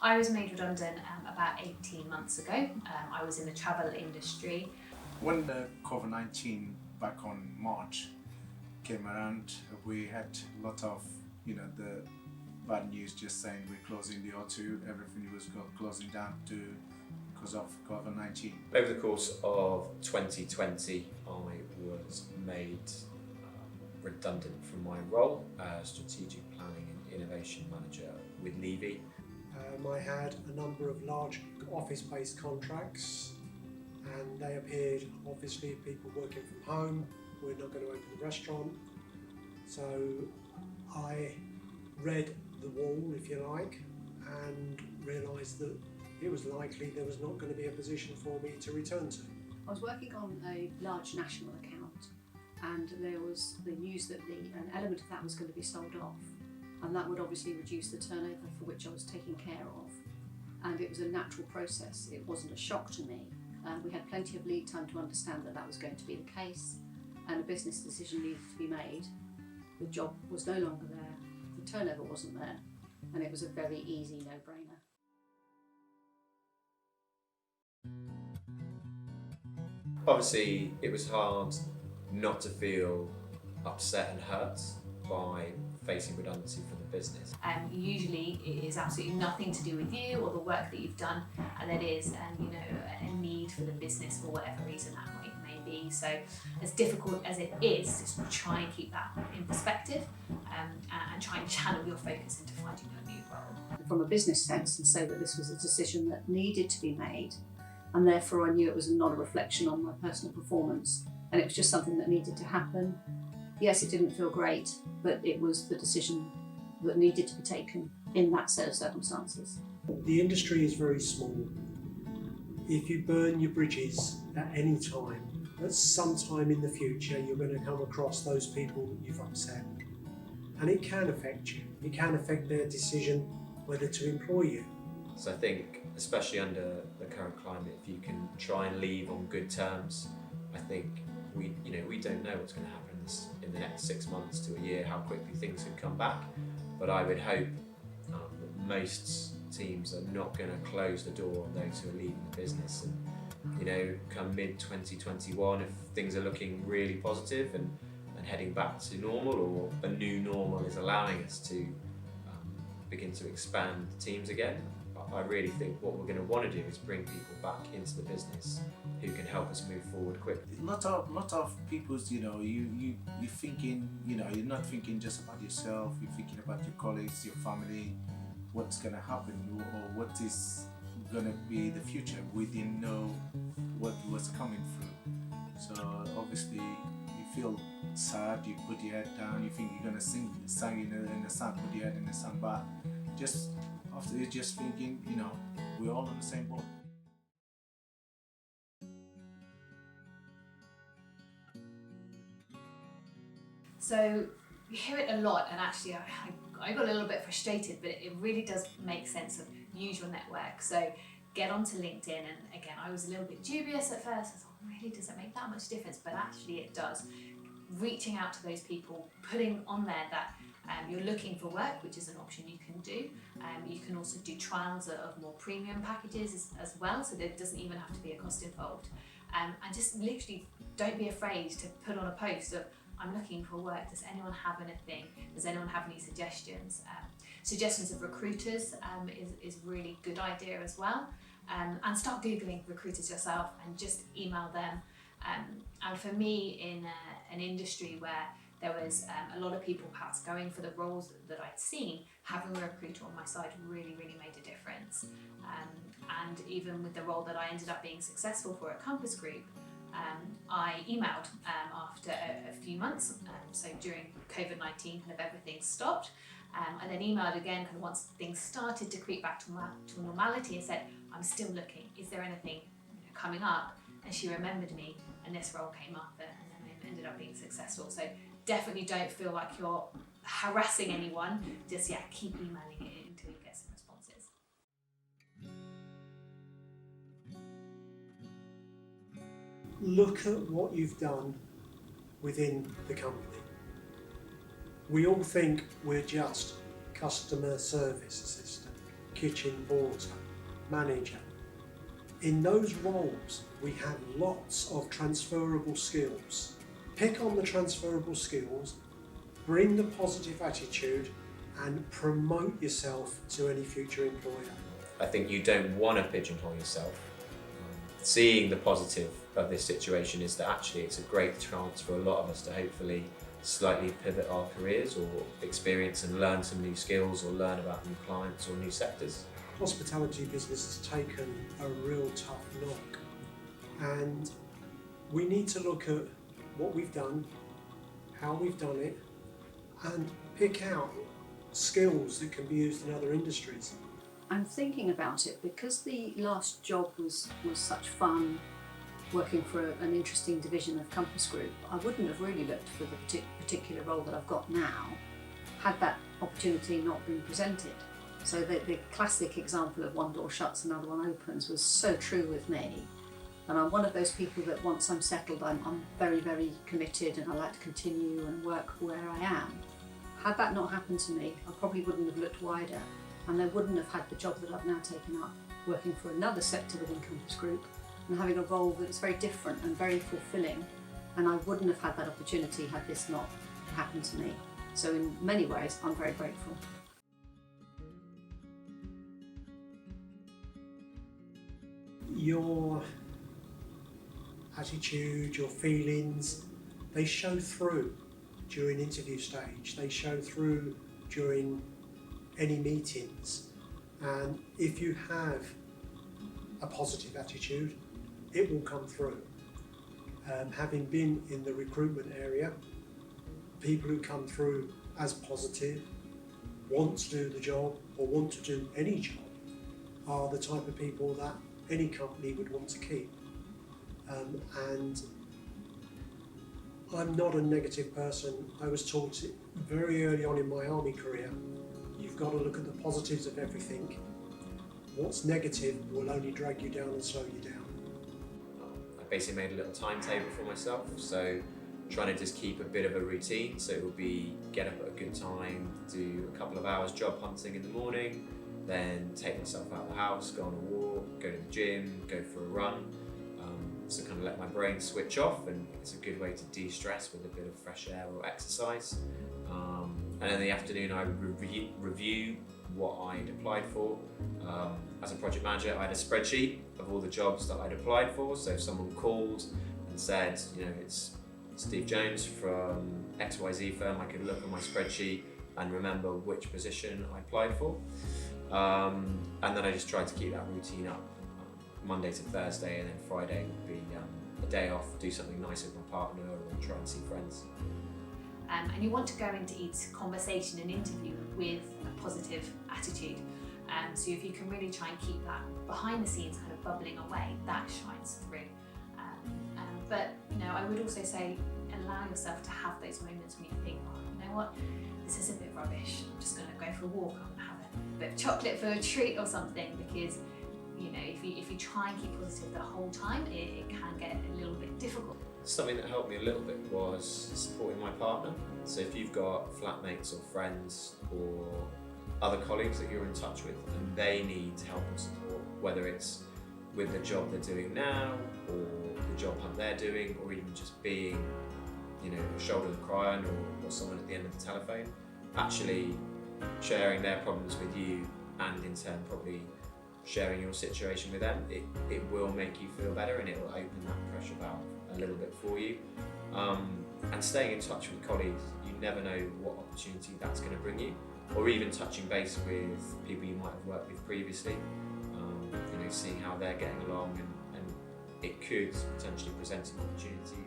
I was made redundant about 18 months ago. I was in the travel industry. When the COVID-19 back on March came around, we had a lot of, the bad news just saying we're closing the O2, everything was closing down because of COVID-19. Over the course of 2020, I was made redundant from my role as Strategic Planning and Innovation Manager with Levy. I had a number of large office-based contracts, and they appeared, obviously, people working from home. We're not going to open the restaurant. So I read the wall, if you like, and realised that it was likely there was not going to be a position for me to return to. I was working on a large national account, and there was the news that an element of that was going to be sold off, and that would obviously reduce the turnover for which I was taking care of. And it was a natural process. It wasn't a shock to me. We had plenty of lead time to understand that that was going to be the case, and a business decision needed to be made. The job was no longer there, the turnover wasn't there, and it was a very easy no-brainer. Obviously, it was hard not to feel upset and hurt by facing redundancy from the business. Usually it is absolutely nothing to do with you or the work that you've done, and it is a need for the business for whatever reason that may be. So as difficult as it is, just try and keep that in perspective and try and channel your focus into finding a new role. From a business sense, and say that this was a decision that needed to be made, and therefore I knew it was not a reflection on my personal performance, and it was just something that needed to happen. Yes, it didn't feel great, but it was the decision that needed to be taken in that set of circumstances. The industry is very small. If you burn your bridges at any time, at some time in the future, you're going to come across those people that you've upset. And it can affect you. It can affect their decision whether to employ you. So I think, especially under the current climate, if you can try and leave on good terms, I think we don't know what's going to happen in the next 6 months to a year, how quickly things could come back. But I would hope that most teams are not going to close the door on those who are leaving the business. And come mid-2021, if things are looking really positive and heading back to normal, or a new normal is allowing us to begin to expand teams again, I really think what we're going to want to do is bring people back into the business who can help us move forward quickly. Lot of people's, you're thinking, you're not thinking just about yourself, you're thinking about your colleagues, your family, what's going to happen, or what is going to be the future. We didn't know what was coming through. So obviously you feel sad, you put your head down, you think you're going to sing in the sun, put your head in the sun, but just after you're just thinking, we're all on the same boat. So you hear it a lot, and actually I got a little bit frustrated, but it really does make sense of use your network. So get onto LinkedIn, and again, I was a little bit dubious at first. I thought, really, does it make that much difference? But actually it does. Reaching out to those people, putting on there that you're looking for work, which is an option you can do. You can also do trials of more premium packages as well, so there doesn't even have to be a cost involved. And just literally don't be afraid to put on a post of, I'm looking for work, does anyone have anything? Does anyone have any suggestions? Suggestions of recruiters is a really good idea as well. And start Googling recruiters yourself and just email them. And for me, in an industry where there was a lot of people perhaps going for the roles that I'd seen, having a recruiter on my side really, really made a difference. And even with the role that I ended up being successful for at Compass Group, I emailed after a few months, so during COVID-19 kind of everything stopped, and then emailed again kind of once things started to creep back to normality, and said, I'm still looking, is there anything coming up? And she remembered me, and this role came up, and then it ended up being successful. So definitely don't feel like you're harassing anyone, just keep emailing it until you get some responses. Look at what you've done within the company. We all think we're just customer service assistant, kitchen porter, manager. In those roles, we have lots of transferable skills. Pick on the transferable skills, bring the positive attitude, and promote yourself to any future employer. I think you don't want to pigeonhole yourself. Seeing the positive of this situation is that actually it's a great chance for a lot of us to hopefully slightly pivot our careers or experience and learn some new skills or learn about new clients or new sectors. Hospitality business has taken a real tough knock, and we need to look at what we've done, how we've done it, and pick out skills that can be used in other industries. I'm thinking about it because the last job was such fun, working for an interesting division of Compass Group. I wouldn't have really looked for the particular role that I've got now had that opportunity not been presented. So the classic example of one door shuts, another one opens was so true with me. And I'm one of those people that once I'm settled, I'm very, very committed and I like to continue and work where I am. Had that not happened to me, I probably wouldn't have looked wider, and I wouldn't have had the job that I've now taken up, working for another sector within Compass Group and having a role that's very different and very fulfilling, and I wouldn't have had that opportunity had this not happened to me. So in many ways, I'm very grateful. Your attitude, your feelings, they show through during interview stage, they show through during any meetings, and if you have a positive attitude, it will come through. Having been in the recruitment area, people who come through as positive, want to do the job or want to do any job, are the type of people that any company would want to keep. And I'm not a negative person. I was taught very early on in my army career, you've got to look at the positives of everything. What's negative will only drag you down and slow you down. I basically made a little timetable for myself, so trying to just keep a bit of a routine. So it would be get up at a good time, do a couple of hours job hunting in the morning, then take myself out of the house, go on a walk, go to the gym, go for a run. So kind of let my brain switch off, and it's a good way to de-stress with a bit of fresh air or exercise. And in the afternoon I review what I'd applied for. As a project manager, I had a spreadsheet of all the jobs that I'd applied for. So if someone called and said, you know, it's Steve Jones from XYZ firm, I could look on my spreadsheet and remember which position I applied for. And then I just tried to keep that routine up. Monday to Thursday, and then Friday would be a day off, do something nice with my partner or try and see friends. And you want to go into each conversation and interview with a positive attitude. So if you can really try and keep that behind the scenes kind of bubbling away, that shines through. But you know, I would also say allow yourself to have those moments when you think, oh, you know what, this is a bit rubbish. I'm just going to go for a walk. I'm going to have a bit of chocolate for a treat or something, because you know, if you try and keep positive the whole time, it can get a little bit difficult. Something that helped me a little bit was supporting my partner. So if you've got flatmates or friends or other colleagues that you're in touch with and they need help and support, whether it's with the job they're doing now or the job hunt they're doing, or even just being, you know, a shoulder to cry on, or someone at the end of the telephone, actually sharing their problems with you and in turn probably sharing your situation with them, it will make you feel better and it will open that pressure valve a little bit for you. And staying in touch with colleagues, you never know what opportunity that's going to bring you, or even touching base with people you might have worked with previously, you know, seeing how they're getting along, and it could potentially present an opportunity